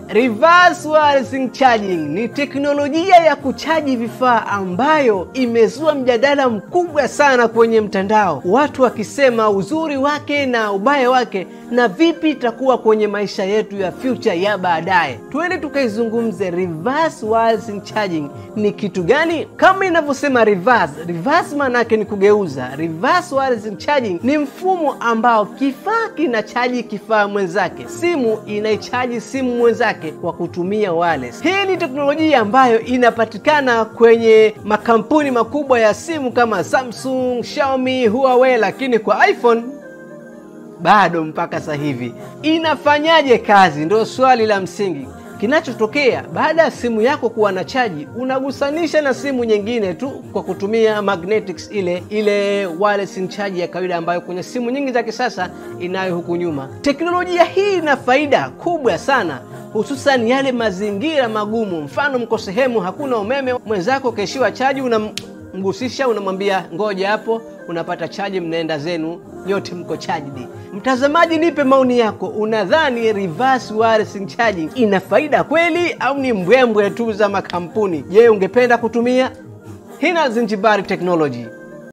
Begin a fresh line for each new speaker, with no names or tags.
Reverse wireless charging ni teknolojia ya kuchaji vifaa ambayo imezua mjadala mkubwa sana kwenye mtandao, watu wakisema uzuri wake na ubaya wake na vipi itakuwa kwenye maisha yetu ya future ya baadaye. Twende tukaizungumze reverse wireless charging ni kitu gani? Kama inavyosema reverse maana yake ni kugeuza. Reverse wireless charging ni mfumo ambao kifaa kinachaji kifaa mwenzake, simu inaichaji simu mwenzake kwa kutumia wireless. Hii ni teknolojia ambayo inapatikana kwenye makampuni makubwa ya simu kama Samsung, Xiaomi, Huawei, lakini kwa iPhone bado mpaka sasa hivi. Inafanyaje kazi? Ndio swali la msingi. Kinachotokea baada ya simu yako kuwa na chaji, unagusanisha na simu nyingine tu kwa kutumia magnetics, ile wireless charge ya kawaida ambayo kwenye simu nyingi za kisasa inayo huku nyuma. Teknolojia hii ina faida kubwa sana, hususan yale mazingira magumu. Mfano mko sehemu hakuna umeme, mwenzako keshiwa chaji, unamgusisha, unamwambia ngoja hapo, unapata chaji, mnaenda zenu nyote mko charged. Mtazamaji, nipe maoni yako. Unadhani reverse wireless charging ina faida kweli au ni mbwembwe tu za makampuni? Je, ungependa kutumia? Hii ni Zinjibari Technology.